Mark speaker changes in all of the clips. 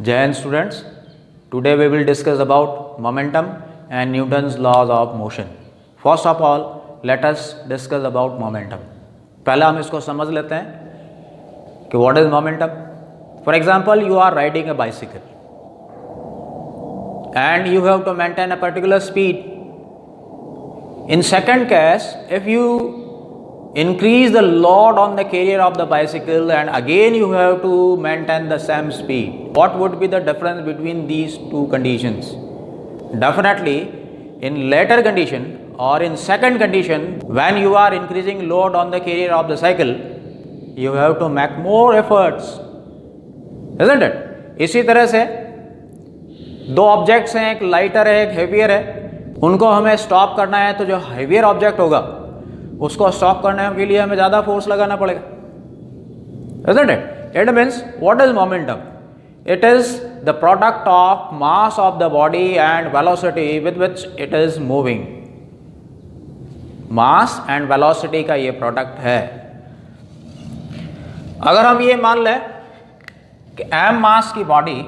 Speaker 1: Jai Hind students, today we will discuss about momentum and Newton's laws of motion. First of all, let us discuss about momentum. पहले हम इसको समझ लेते हैं कि what is momentum. For example, you are riding a bicycle and you have to maintain a particular speed. In second case, if you increase the load on the carrier of the bicycle and again you have to maintain the same speed, what would be the difference between these two conditions? Definitely in later condition or in second condition, when you are increasing load on the carrier of the cycle, you have to make more efforts, isn't it? इसी तरह से दो objects हैं, एक lighter है, एक heavier है, उनको हमें स्टॉप करना है तो जो हेवियर ऑब्जेक्ट होगा उसको स्टॉप करने के लिए हमें ज़्यादा फोर्स लगाना पड़ेगा, isn't it? It means what is momentum? It is the product of mass of the body and velocity with which it is moving. Mass and velocity का ये प्रोडक्ट है. अगर हम ये मान लें कि m मास की बॉडी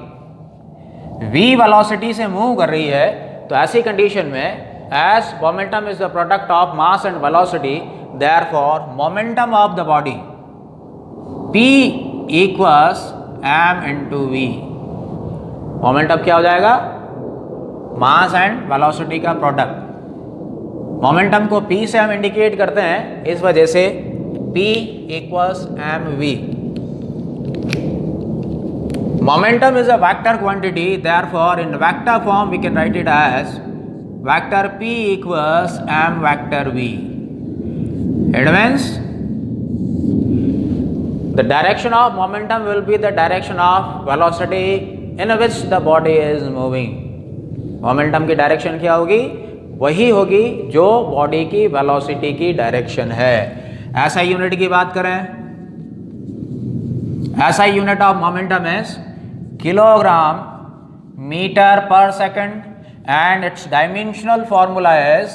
Speaker 1: v वेलोसिटी से मूव कर रही है, तो ऐसी कंडीशन में as momentum is the product of mass and velocity, therefore momentum of the body p equals m into v. momentum क्या हो जाएगा? मास एंड वेलोसिटी का प्रोडक्ट. मोमेंटम को p से हम इंडिकेट करते हैं, इस वजह से p equals mv. Momentum is a vector quantity, therefore in vector form we can write it as vector p equals m vector v. It means the direction of momentum will be the direction of velocity in which the body is moving. Momentum की direction क्या होगी? वही होगी जो body की velocity की direction है. ऐसा यूनिट की बात करें, ऐसा unit of momentum is kilogram metre पर second and its dimensional formula is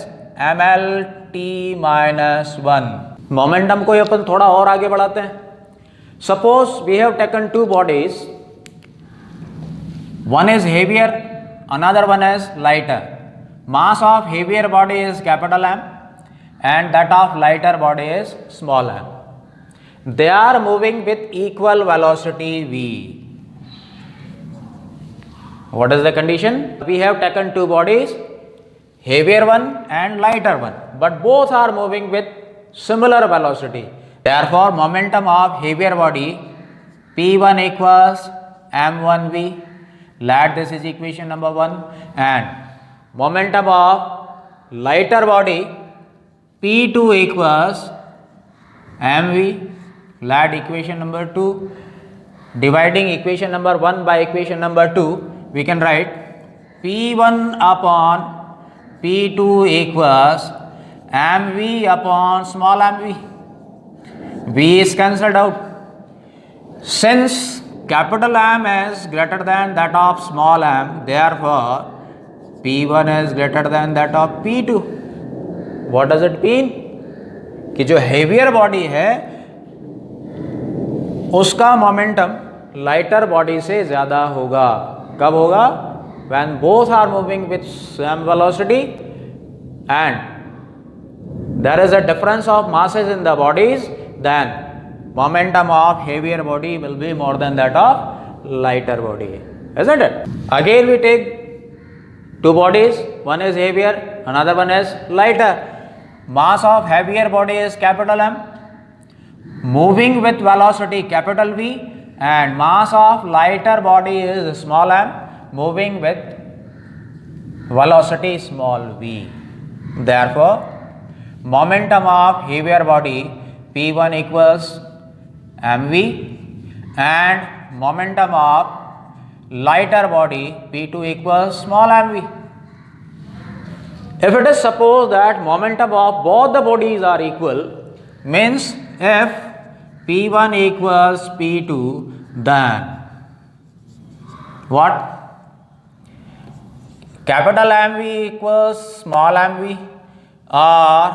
Speaker 1: mlt-1. Momentum को अपन थोड़ा और आगे बढ़ाते हैं. Suppose we have taken two bodies, one is heavier, another one is lighter. Mass of heavier body is capital M and that of lighter body is small m. They are moving with equal velocity v. What is the condition? We have taken two bodies, heavier one and lighter one, but both are moving with similar velocity. Therefore, momentum of heavier body P1 equals m1v. Let this is equation number 1. And momentum of lighter body P2 equals mv. Let equation number 2. Dividing equation number 1 by equation number 2, we can write P1 upon P2 equals mv upon small mv. V is cancelled out. Since capital M is greater than that of small m, therefore P1 is greater than that of P2. What does it mean? कि जो heavier body है उसका momentum lighter body से ज़्यादा होगा. कब होगा? when both are moving with same velocity and there is a difference of masses in the bodies, then momentum of heavier body will be more than that of lighter body, isn't it? Again we take two bodies, one is heavier, another one is lighter. Mass of heavier body is capital M, moving with velocity capital V, and mass of lighter body is small m, moving with velocity small v. Therefore, momentum of heavier body P1 equals mv and momentum of lighter body P2 equals small mv. If it is supposed that momentum of both the bodies are equal, means if P1 equals P2, then what? Capital MV equals small mv, or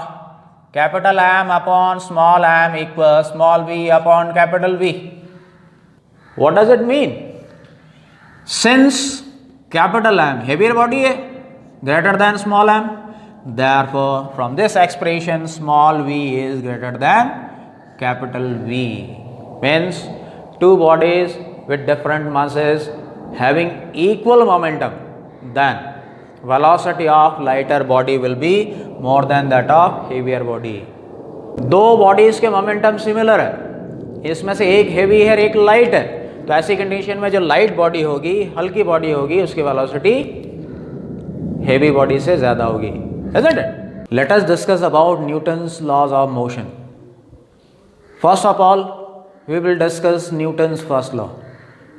Speaker 1: capital M upon small m equals small v upon capital V. What does it mean? Since capital M heavier body है greater than small m, therefore from this expression small v is greater than capital V. Means two bodies with different masses having equal momentum, then velocity of lighter body will be more than that of heavier body. दो bodies के momentum similar है, इसमें से एक heavy है एक light है, तो ऐसी कंडीशन में जो लाइट बॉडी होगी, हल्की बॉडी होगी, उसकी वेलोसिटी हेवी बॉडी से ज़्यादा होगी. Isn't it? Let us discuss about Newton's laws of motion. First of all, we will discuss Newton's first law.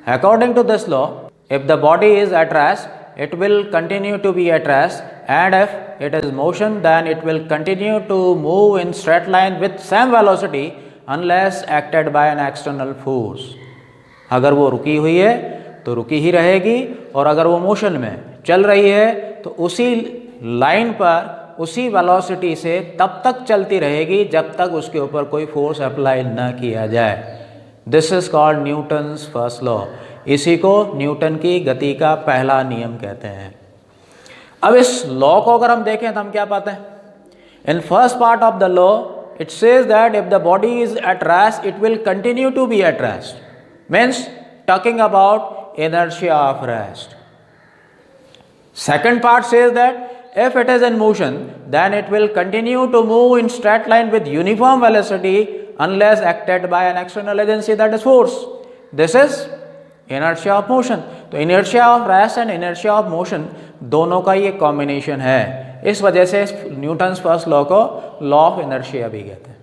Speaker 1: According to this law, if the body is at rest, it will continue to be at rest, and if it is motion, then it will continue to move in straight line with same velocity unless acted by an external force. अगर वो रुकी हुई है तो रुकी ही रहेगी, और अगर वो मोशन में चल रही है तो उसी लाइन पर उसी वेलोसिटी से तब तक चलती रहेगी जब तक उसके ऊपर कोई फोर्स अप्लाई न किया जाए. This is called Newton's first law. इसी को न्यूटन की गति का पहला नियम कहते हैं. अब इस लॉ को अगर हम देखें तो हम क्या पाते हैं? In first part of the law it says that if the body is at rest it will continue to be at rest. Means talking about inertia of rest. Second part says that if it is in motion, then it will continue to move in straight line with uniform velocity unless acted by an external agency, that is force. This is inertia of motion. तो inertia of rest and inertia of motion दोनों का ये combination है. इस वजह से Newton's first law को law of inertia भी कहते हैं.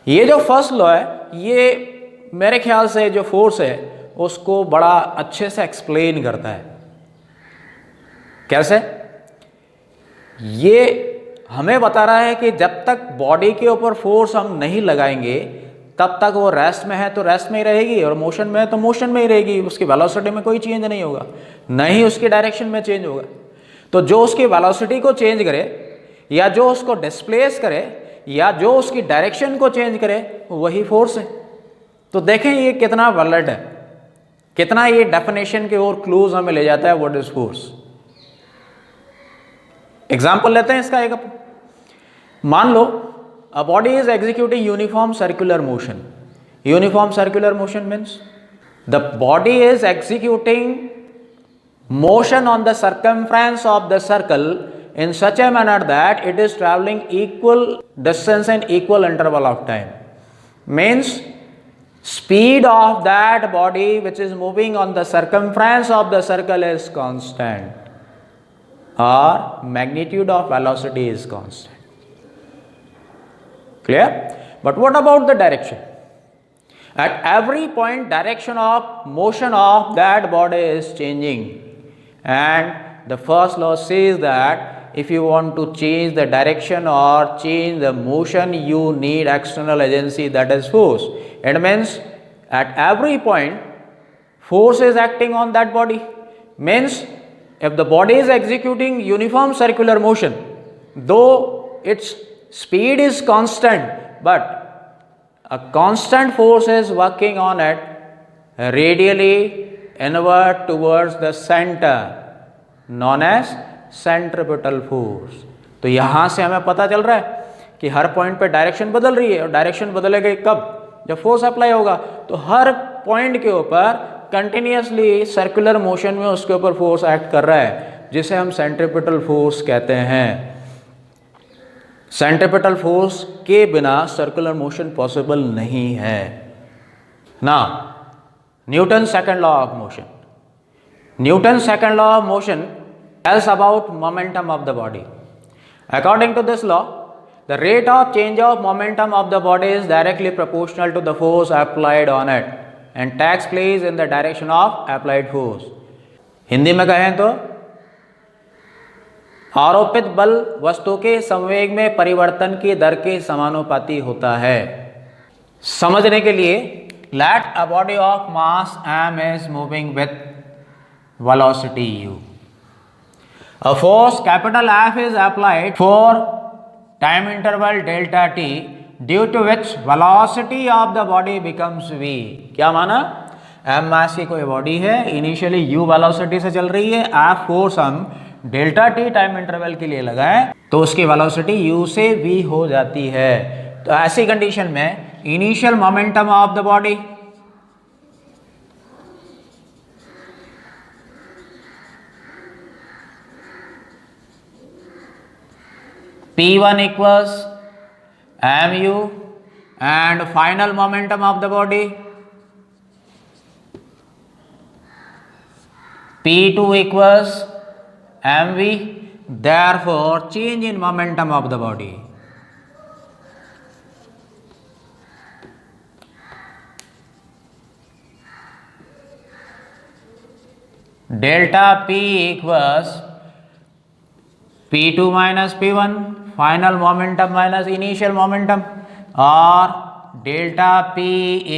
Speaker 1: ये जो फर्स्ट लॉ है ये मेरे ख्याल से जो फोर्स है उसको बड़ा अच्छे से एक्सप्लेन करता है. कैसे? ये हमें बता रहा है कि जब तक बॉडी के ऊपर फोर्स हम नहीं लगाएंगे तब तक वो रेस्ट में है तो रेस्ट में ही रहेगी, और मोशन में है तो मोशन में ही रहेगी. उसकी वेलोसिटी में कोई चेंज नहीं होगा, न ही उसकी डायरेक्शन में चेंज होगा. तो जो उसकी वेलोसिटी को चेंज करे या जो उसको डिस्प्लेस करे या जो उसकी डायरेक्शन को चेंज करे वही फोर्स है. तो देखें ये कितना वर्ल्ड है, कितना ये डेफिनेशन के और क्लूज हमें ले जाता है व्हाट इज फोर्स. एग्जाम्पल लेते हैं इसका एक. मान लो a body is executing uniform circular motion. Uniform circular motion means the body is executing motion on the circumference of the circle in such a manner that it is traveling equal distance and equal interval of time. Means speed of that body which is moving on the circumference of the circle is constant, or magnitude of velocity is constant. Clear? But what about the direction? At every point direction of motion of that body is changing, and the first law says that if you want to change the direction or change the motion you need external agency, that is force. It means at every point force is acting on that body. Means if the body is executing uniform circular motion, though its speed is constant, but a constant force is working on it radially inward towards the center, known as centripetal force. तो यहाँ से हमें पता चल रहा है कि हर point पे डायरेक्शन बदल रही है, और डायरेक्शन बदलेगी कब? जब फोर्स अप्लाई होगा. तो हर पॉइंट के ऊपर कंटिन्यूसली सर्कुलर मोशन में उसके ऊपर फोर्स एक्ट कर रहा है, जिसे हम सेंट्रिपिटल फोर्स कहते हैं. सेंट्रिपिटल फोर्स के बिना सर्कुलर मोशन पॉसिबल नहीं है. Now Newton second law of motion. Newton second law of motion tells about momentum of the body. According to this law, the rate of change of momentum of the body is directly proportional to the force applied on it and takes place in the direction of applied force. Hindi में कहें तो आरोपित बल वस्तु के संवेग में परिवर्तन की दर के समानुपाती होता है. समझने के लिए, let a body of mass m is moving with velocity u. A force capital F is applied for time interval delta t, due to which velocity of the body becomes v. क्या माना? M मास की कोई body है, initially you velocity से चल रही है, F force हम डेल्टा टी टाइम इंटरवल के लिए लगाएं तो उसकी वेलोसिटी यू से वी हो जाती है। तो ऐसी कंडीशन में initial momentum of the body P1 equals mu and final momentum of the body P2 equals mv, therefore change in momentum of the body delta P equals P2 minus P1, final momentum minus initial momentum, or delta P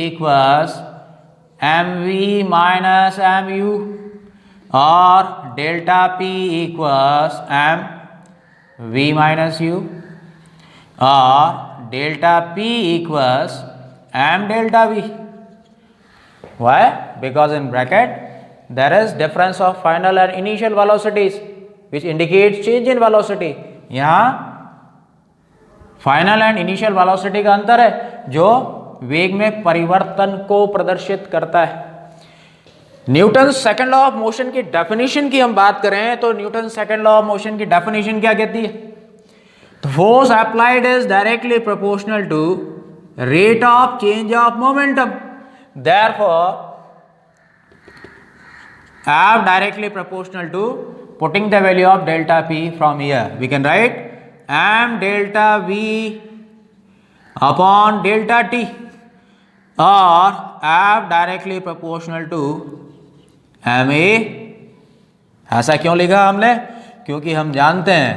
Speaker 1: equals mv minus mu, or delta P equals mv minus u, or delta P equals m delta v. Why? Because in bracket there is difference of final and initial velocities which indicates change in velocity. यहाँ final and initial velocity का अंतर है जो वेग में परिवर्तन को प्रदर्शित करता है। Newton second law of motion की डेफिनेशन की हम बात करें तो Newton second law of motion की डेफिनेशन क्या कहती है? तो force applied is directly proportional to rate of change of momentum, therefore F directly proportional to putting the value of delta P from here. We can write m delta V upon delta T, or F directly proportional to ma. ऐसा क्यों लिखा हमने? क्योंकि हम जानते हैं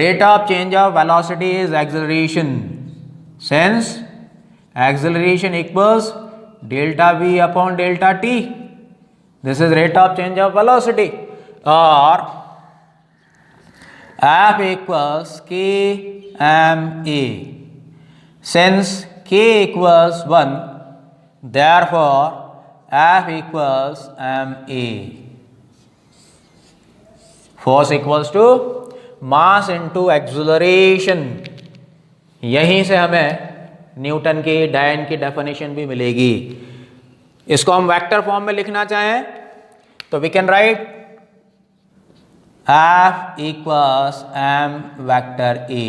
Speaker 1: rate of change of velocity is acceleration, since acceleration equals delta V upon delta T. This is rate of change of velocity, or F equals kma. Since k equals 1, therefore F equals ma. Force equals to mass into acceleration. यहीं से हमें Newton की डायन की definition भी मिलेगी। इसको हम वेक्टर फॉर्म में लिखना चाहें तो we can write F equals m vector A.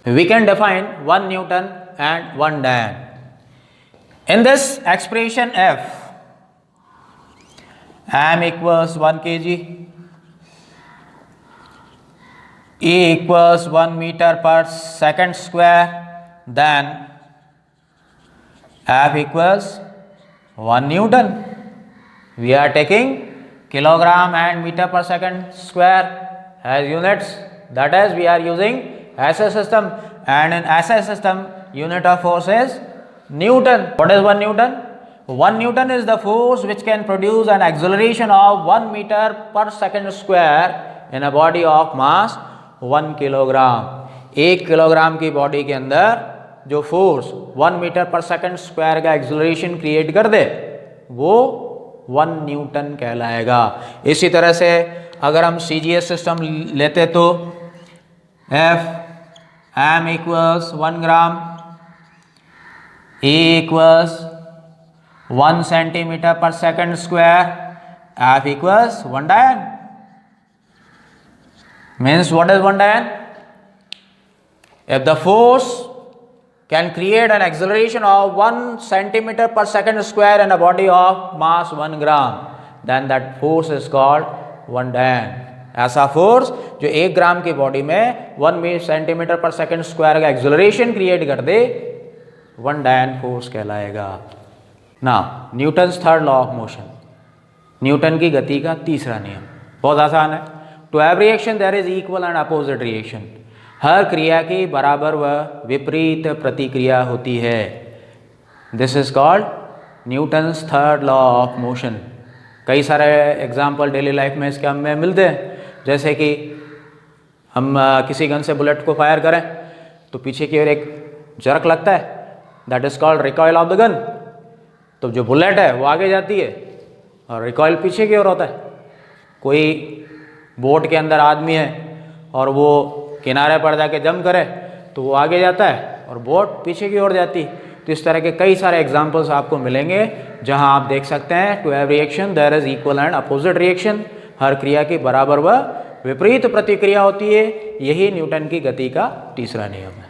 Speaker 1: We can define 1 Newton and 1 Dian. In this expression F, m equals 1 kg, E equals 1 meter per second square, then F equals 1 Newton. We are taking kilogram and meter per second square as units. That is, we are using SI system, and in SI system unit of force is Newton. What is 1 Newton? 1 Newton is the force which can produce an acceleration of 1 meter per second square in a body of mass 1 kilogram. 1 kilogram की body के अंदर जो force 1 metre पर second square का acceleration create कर दे वो 1 Newton कहलाएगा। इसी तरह से अगर हम CGS सिस्टम लेते तो F m equals 1 ग्राम, E equals 1 सेंटीमीटर पर सेकंड स्क्वायर, F equals 1 डायन। Means what is 1 डायन? If the force can create an acceleration of 1 centimeter per second square in a body of mass 1 gram, then that force is called 1 Dian. ऐसा force जो 1 gram की body में 1 centimetre पर second square का acceleration create कर दे 1 Dian force कहलाएगा। Now Newton's third law of motion, Newton की गति का तीसरा नियम बहुत आसान है। To every action there is equal and opposite reaction. हर क्रिया की बराबर व विपरीत प्रतिक्रिया होती है। This is called Newton's third law of motion. कई सारे एग्जाम्पल डेली लाइफ में इसके हमें मिलते हैं, जैसे कि हम किसी गन से बुलेट को फायर करें तो पीछे की ओर एक जर्क लगता है, that is called recoil of the gun. तो जो बुलेट है वो आगे जाती है और रिकॉइल पीछे की ओर होता है। कोई बोट के अंदर आदमी है और वो किनारे पर जाके जंप करे तो वो आगे जाता है और बोट पीछे की ओर जाती। तो इस तरह के कई सारे एग्जाम्पल्स आपको मिलेंगे जहां आप देख सकते हैं to every action there is equal and opposite reaction. हर क्रिया की बराबर व विपरीत प्रतिक्रिया होती है। यही न्यूटन की गति का तीसरा नियम है।